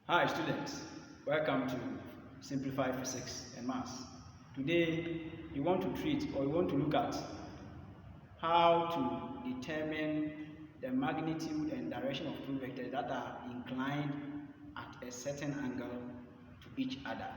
Hi students, welcome to Simplify Physics and Maths. Today we want to treat or we want to look at how to determine the magnitude and direction of two vectors that are inclined at a certain angle to each other.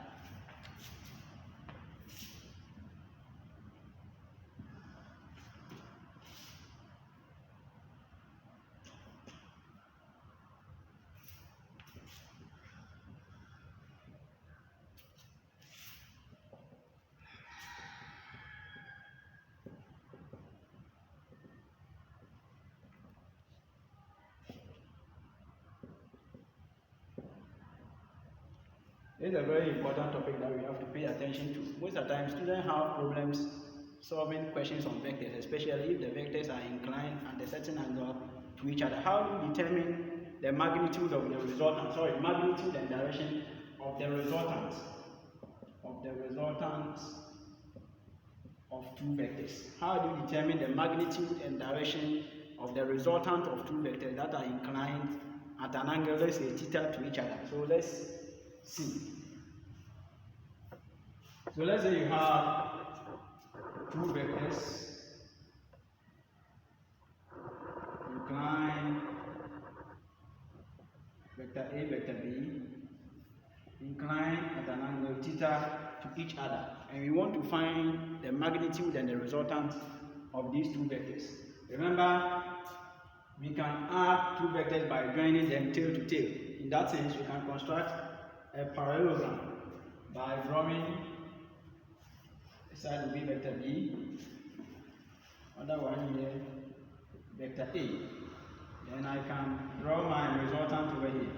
This is a very important topic that we have to pay attention to. Most of the time, students have problems solving questions on vectors, especially if the vectors are inclined at a certain angle to each other. How do you determine the magnitude of the resultant? Magnitude and direction of the resultant of two vectors. How do you determine the magnitude and direction of the resultant of two vectors that are inclined at an angle, let's say theta, to each other? So let's see. So let's say you have two vectors inclined, vector A, vector B, inclined at an angle theta to each other, and we want to find the magnitude and the resultant of these two vectors. Remember, we can add two vectors by joining them tail to tail. In that sense, we can construct a parallelogram by drawing this side will be vector B, other one here vector A. Then I can draw my resultant over here.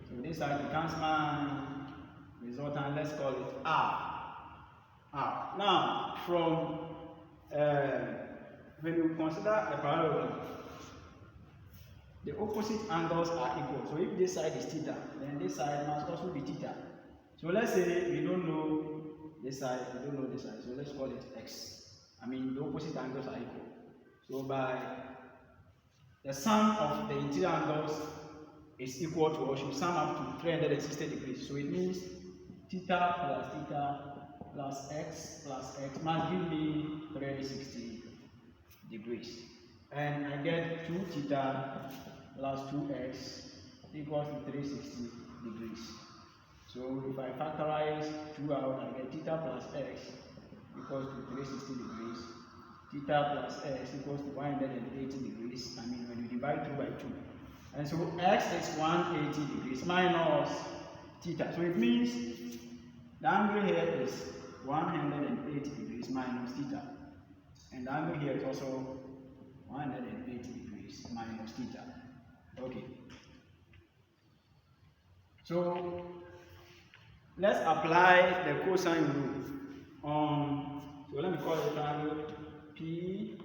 So this side becomes my resultant. Let's call it R. Now, from when you consider a parallelogram, the opposite angles are equal. So if this side is theta, then this side must also be theta. So let's say we don't know this side, we don't know this side. So let's call it x. The opposite angles are equal. So by the sum of the interior angles is equal to, or should sum up to 360 degrees. So it means theta plus x must give me 360 degrees. And I get 2 theta plus 2x equals to 360 degrees. So if I factorize 2 out, I get theta plus x equals to 360 degrees. Theta plus x equals to 180 degrees. When you divide 2 by 2. And so x is 180 degrees minus theta. So it means the angle here is 180 degrees minus theta. And the angle here is also 180 degrees minus theta. Okay. So let's apply the cosine rule on, so let me call it triangle PQR.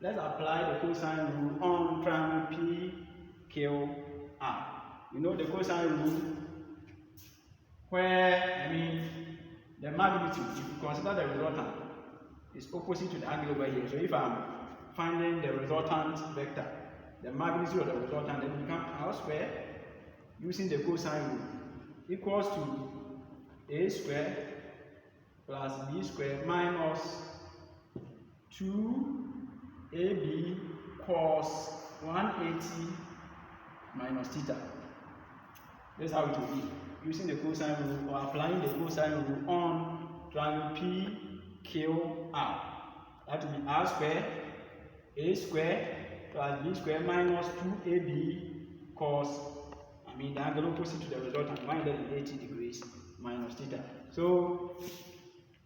Let's apply the cosine rule on triangle PQR. You know the cosine rule where, the magnitude, if you consider the resultant, is opposite to the angle over here. So if I'm finding the resultant vector, the magnitude of the resultant, then it becomes R squared using the cosine rule equals to A squared plus B squared minus 2AB cos 180 minus theta. That's how it will be, using the cosine rule or applying the cosine rule on triangle PQR. That will be R squared, A squared plus B squared minus 2AB cos, the angle opposite to the resultant, 180 degrees minus theta. So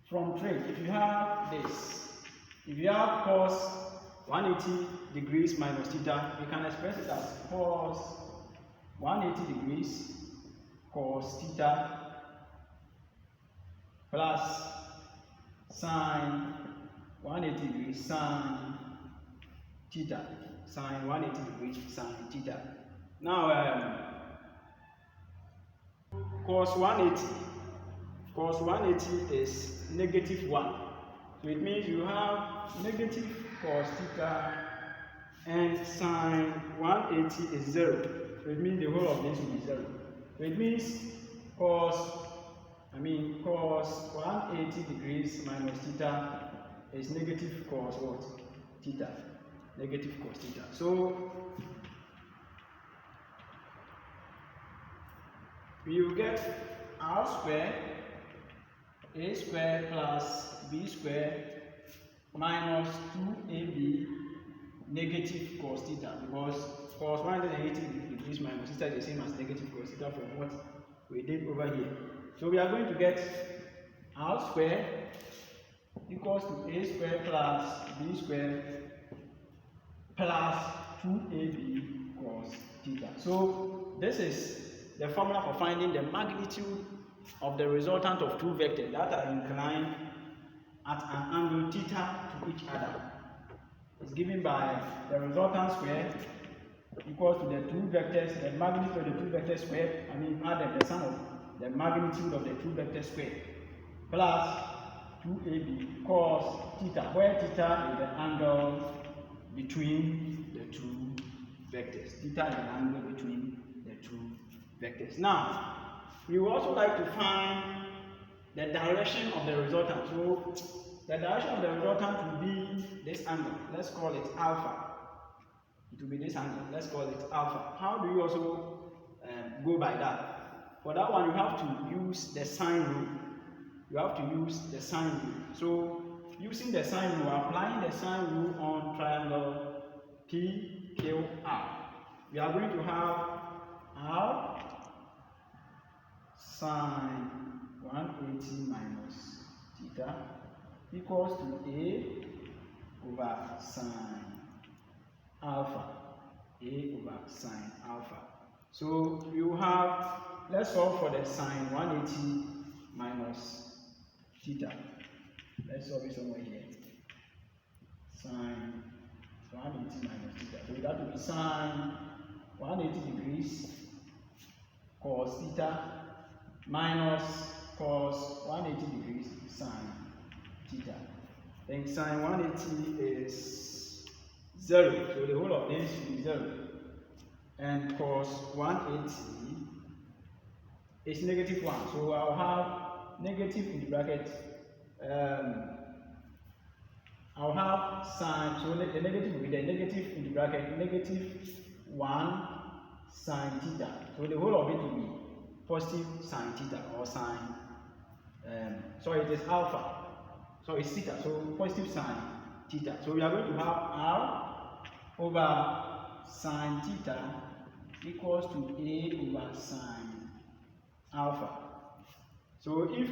from trait, if you have this, if you have cos 180 degrees minus theta, you can express it as cos 180 degrees cos theta plus sine 180 degrees sine theta, sine 180 degrees sine theta. Now cos 180 is negative 1. So it means you have negative cos theta and sine 180 is 0. So it means the whole of this will be 0. So it means cos 180 degrees minus theta is negative cos what? Theta. Negative cos theta. So we will get r square a square plus b square minus 2ab negative cos theta, because cos 180 degrees minus theta is the same as negative cos theta from what we did over here. So we are going to get r square equals to a square plus b square plus 2ab cos theta. So this is the formula for finding the magnitude of the resultant of two vectors that are inclined at an angle theta to each other. It's given by the resultant square equals to the two vectors, the magnitude of the two vectors squared, add the sum of the magnitude of the two vectors squared, plus 2ab cos theta, where theta is the angle between the two vectors. Theta is the angle between the two vectors. Now, we would also like to find the direction of the resultant. So, the direction of the resultant will be this angle. Let's call it alpha. It will be this angle. Let's call it alpha. How do you also go by that? For that one, you have to use the sine rule. You have to use the sine rule. So, using the sine rule, applying the sine rule on triangle PQR, we are going to have R sine 180 minus theta equals to A over sine alpha. A over sine alpha. So you have, let's solve for the sine 180 minus theta. Let's solve it somewhere here. Sine 180 minus theta. So that will be sine 180 degrees cos theta minus cos 180 degrees sine theta. Then sine 180 is 0. So the whole of this will be 0. And cos 180 is negative 1. So I'll have negative in the bracket. I'll have sine, so the negative will be the negative in the bracket, negative 1 sine theta. So the whole of it will be positive sine theta, or sine, it is alpha. So it's theta, so positive sine theta. So we are going to have R over sine theta equals to A over sine alpha. So if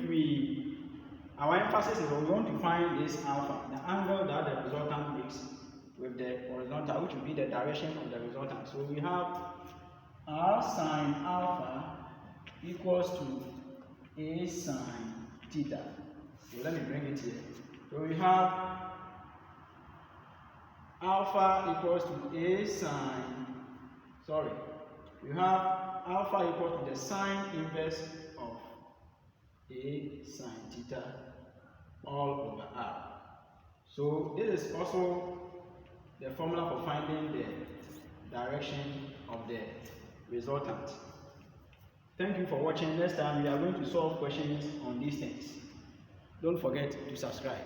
our emphasis is we want to find this alpha, the angle that the resultant makes with the horizontal, which will be the direction of the resultant. So we have R sine alpha equals to A sine theta. So let me bring it here. So we have alpha equals to A sine, we have alpha equals to the sine inverse of A sine theta all over R. So this is also the formula for finding the direction of the resultant. Thank you for watching. Next time we are going to solve questions on these things. Don't forget to subscribe.